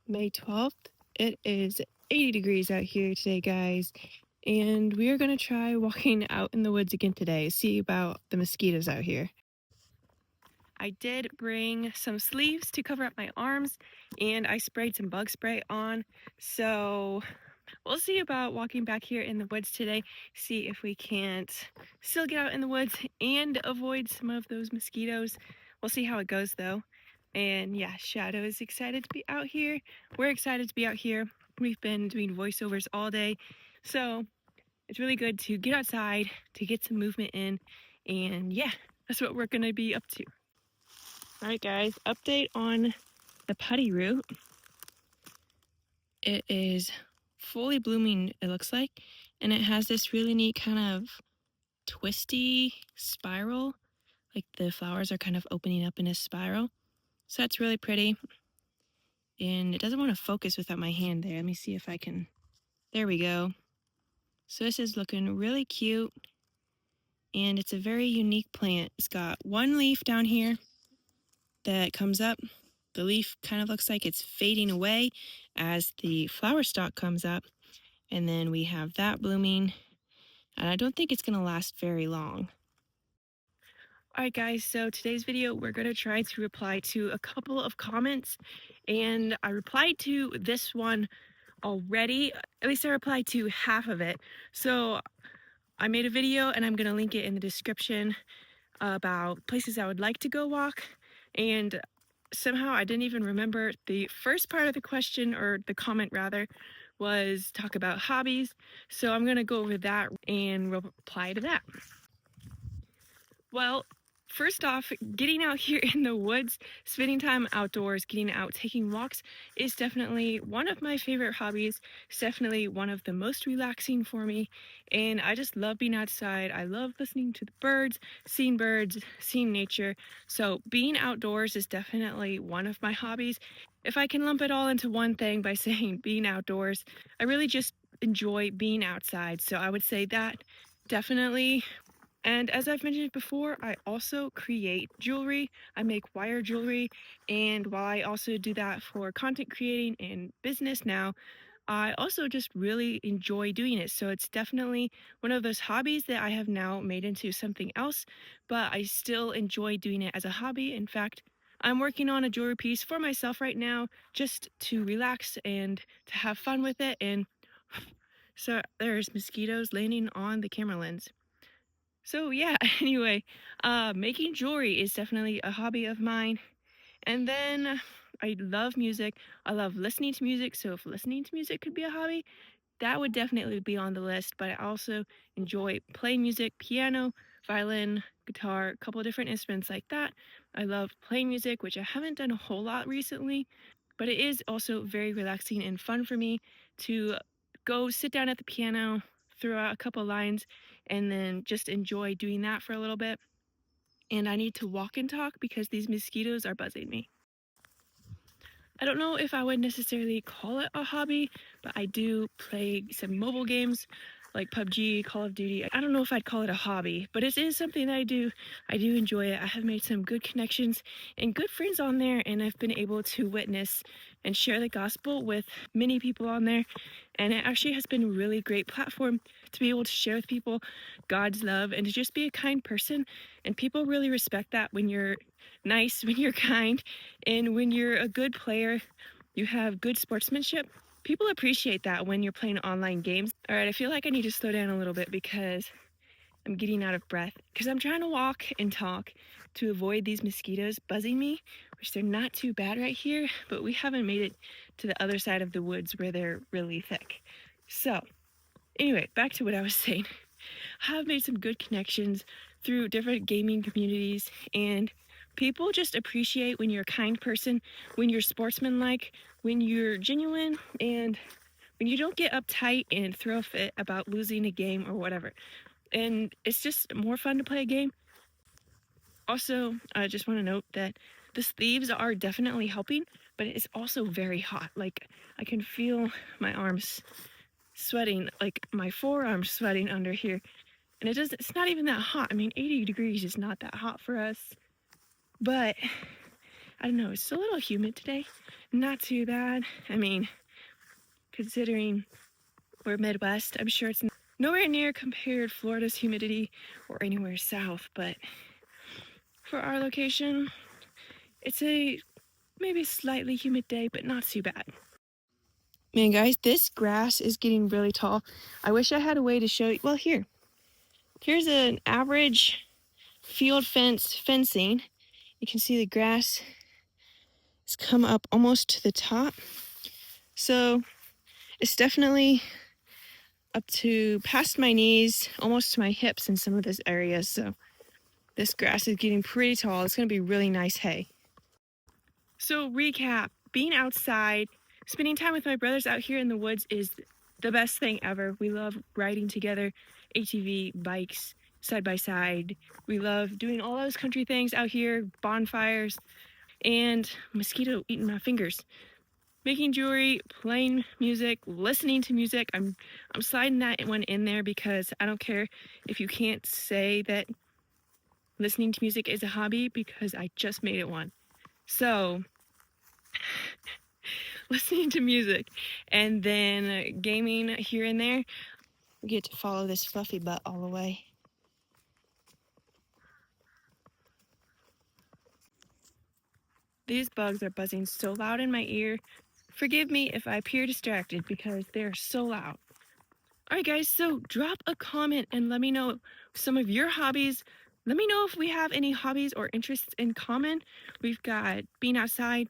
May 12th. It is 80 degrees out here today, guys, and we are going to try walking out in the woods again today, see about the mosquitoes out here. I did bring some sleeves to cover up my arms, and I sprayed some bug spray on, so we'll see about walking back here in the woods today, see if we can't still get out in the woods and avoid some of those mosquitoes. We'll see how it goes, though. And yeah, Shadow is excited to be out here. We're excited to be out here. We've been doing voiceovers all day, so it's really good to get outside, to get some movement in, and yeah, that's what we're gonna be up to. All right, guys, update on the Putty Root. It is fully blooming, it looks like, and it has this really neat kind of twisty spiral, like the flowers are kind of opening up in a spiral. So that's really pretty. And it doesn't want to focus without my hand there. Let me see if I can. There we go. So this is looking really cute, and it's a very unique plant. It's got one leaf down here that comes up. The leaf kind of looks like it's fading away as the flower stalk comes up, and then we have that blooming, and I don't think it's going to last very long. Alright guys, so today's video we're going to try to reply to a couple of comments, and I replied to this one already. At least I replied to half of it. So I made a video and I'm going to link it in the description about places I would like to go walk, and somehow I didn't even remember the first part of the question, or the comment rather, was talk about hobbies. So I'm going to go over that and reply to that. Well, first off, getting out here in the woods, spending time outdoors, getting out, taking walks is definitely one of my favorite hobbies. It's definitely one of the most relaxing for me, and I just love being outside. I love listening to the birds, seeing nature. So being outdoors is definitely one of my hobbies. If I can lump it all into one thing by saying being outdoors, I really just enjoy being outside. So I would say that definitely. And as I've mentioned before, I also create jewelry. I make wire jewelry, and while I also do that for content creating and business now, I also just really enjoy doing it. So it's definitely one of those hobbies that I have now made into something else, but I still enjoy doing it as a hobby. In fact, I'm working on a jewelry piece for myself right now just to relax and to have fun with it. And so there's mosquitoes landing on the camera lens. So yeah, anyway, making jewelry is definitely a hobby of mine. And then I love music. I love listening to music. So if listening to music could be a hobby, that would definitely be on the list. But I also enjoy playing music, piano, violin, guitar, a couple of different instruments like that. I love playing music, which I haven't done a whole lot recently, but it is also very relaxing and fun for me to go sit down at the piano, throw out a couple lines, and then just enjoy doing that for a little bit. And I need to walk and talk because these mosquitoes are buzzing me. I don't know if I would necessarily call it a hobby, but I do play some mobile games like PUBG, Call of Duty. I don't know if I'd call it a hobby, but it is something that I do. I do enjoy it. I have made some good connections and good friends on there, and I've been able to witness and share the gospel with many people on there. And it actually has been a really great platform to be able to share with people God's love and to just be a kind person. And people really respect that when you're nice, when you're kind, and when you're a good player, you have good sportsmanship. People appreciate that when you're playing online games. All right, I feel like I need to slow down a little bit because I'm getting out of breath because I'm trying to walk and talk to avoid these mosquitoes buzzing me, which they're not too bad right here, but we haven't made it to the other side of the woods where they're really thick. So anyway, back to what I was saying. I have made some good connections through different gaming communities, and people just appreciate when you're a kind person, when you're sportsmanlike, when you're genuine, and when you don't get uptight and throw a fit about losing a game or whatever. And it's just more fun to play a game. Also, I just want to note that the sleeves are definitely helping, but it's also very hot. Like, I can feel my arms sweating, like my forearms sweating under here. And it's not even that hot. I mean, 80 degrees is not that hot for us. But I don't know, it's a little humid today. Not too bad. I mean, considering we're Midwest, I'm sure it's nowhere near compared Florida's humidity or anywhere south, but for our location, it's a maybe slightly humid day, but not too bad. Man, guys, this grass is getting really tall. I wish I had a way to show you. Well, here's an average field fencing. You can see the grass has come up almost to the top. So it's definitely up to past my knees, almost to my hips in some of this areas. So this grass is getting pretty tall. It's going to be really nice hay. So recap, being outside, spending time with my brothers out here in the woods is the best thing ever. We love riding together, ATV, bikes, side by side. We love doing all those country things out here, bonfires, and mosquito eating my fingers. Making jewelry, playing music, listening to music. I'm sliding that one in there because I don't care if you can't say that listening to music is a hobby because I just made it one. So listening to music and then gaming here and there. We get to follow this fluffy butt all the way. These bugs are buzzing so loud in my ear. Forgive me if I appear distracted because they're so loud. All right, guys, so drop a comment and let me know some of your hobbies. Let me know if we have any hobbies or interests in common. We've got being outside,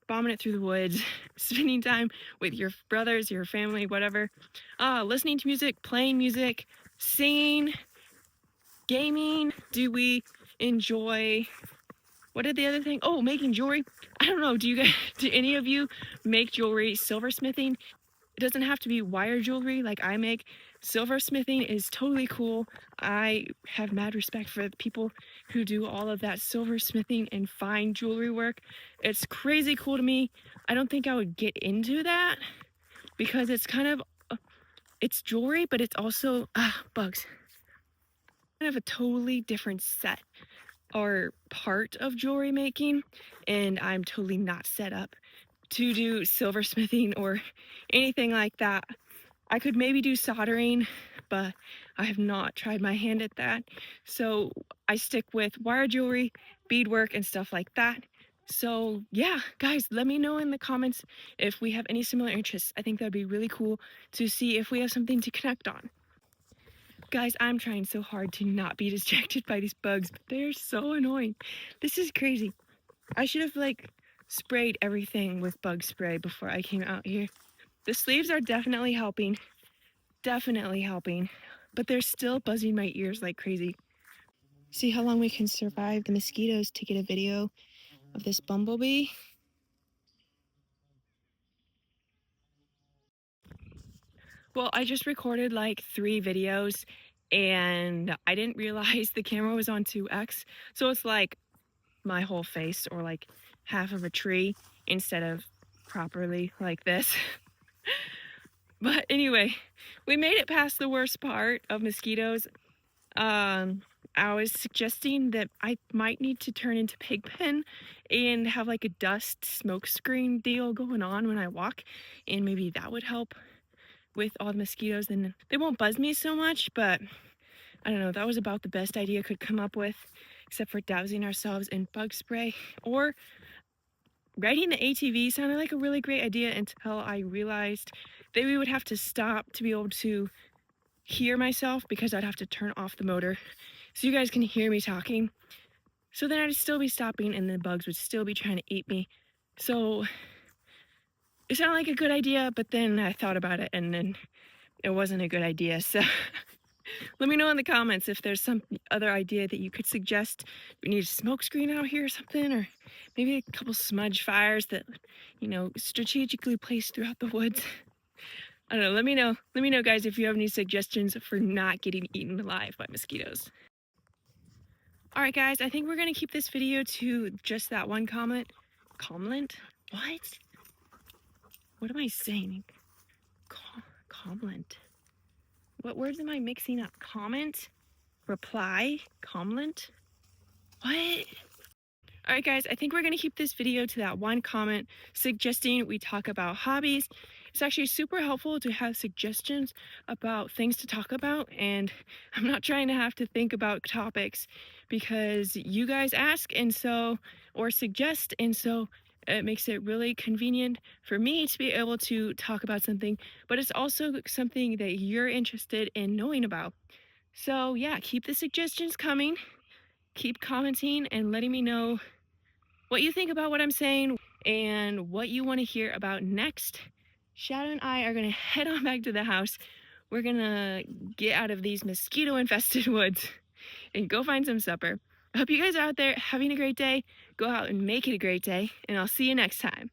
bombing it through the woods, spending time with your brothers, your family, whatever, listening to music, playing music, singing, gaming. Do we enjoy, what did the other thing? Oh, making jewelry. I don't know. Do any of you make jewelry, silversmithing? It doesn't have to be wire jewelry like I make. Silversmithing is totally cool. I have mad respect for the people who do all of that silversmithing and fine jewelry work. It's crazy cool to me. I don't think I would get into that because it's kind of, it's jewelry, but it's also, bugs. Kind of a totally different set or part of jewelry making, and I'm totally not set up to do silversmithing or anything like that. I could maybe do soldering, but I have not tried my hand at that. So I stick with wire jewelry, beadwork, and stuff like that. So yeah, guys, let me know in the comments if we have any similar interests. I think that'd be really cool to see if we have something to connect on. Guys, I'm trying so hard to not be distracted by these bugs, but they're so annoying. This is crazy. I should have sprayed everything with bug spray before I came out here. The sleeves are definitely helping, but they're still buzzing my ears like crazy. See how long we can survive the mosquitoes to get a video of this bumblebee. Well, I just recorded 3 videos and I didn't realize the camera was on 2x. So it's my whole face or half of a tree instead of properly like this. But anyway, we made it past the worst part of mosquitoes. I was suggesting that I might need to turn into Pigpen and have a dust smoke screen deal going on when I walk, and maybe that would help with all the mosquitoes and they won't buzz me so much. But I don't know, that was about the best idea I could come up with, except for dousing ourselves in bug spray. Or riding the ATV sounded like a really great idea until I realized that we would have to stop to be able to hear myself because I'd have to turn off the motor so you guys can hear me talking. So then I'd still be stopping and the bugs would still be trying to eat me. So it sounded like a good idea, but then I thought about it and then it wasn't a good idea. So let me know in the comments if there's some other idea that you could suggest. We need a smoke screen out here or something, or maybe a couple smudge fires that, strategically placed throughout the woods. I don't know. Let me know, guys, if you have any suggestions for not getting eaten alive by mosquitoes. All right, guys, I think we're going to keep this video to just that one comment. Comment? What? What am I saying? Comment. What words am I mixing up? Comment? Reply? Comment? What? All right, guys, I think we're going to keep this video to that one comment suggesting we talk about hobbies. It's actually super helpful to have suggestions about things to talk about, and I'm not trying to have to think about topics because you guys ask and so, or suggest, and so it makes it really convenient for me to be able to talk about something, but it's also something that you're interested in knowing about. So, yeah, keep the suggestions coming, keep commenting, and letting me know what you think about what I'm saying and what you want to hear about next. Shadow and I are going to head on back to the house. We're going to get out of these mosquito infested woods and go find some supper. I hope you guys are out there having a great day. Go out and make it a great day, and I'll see you next time.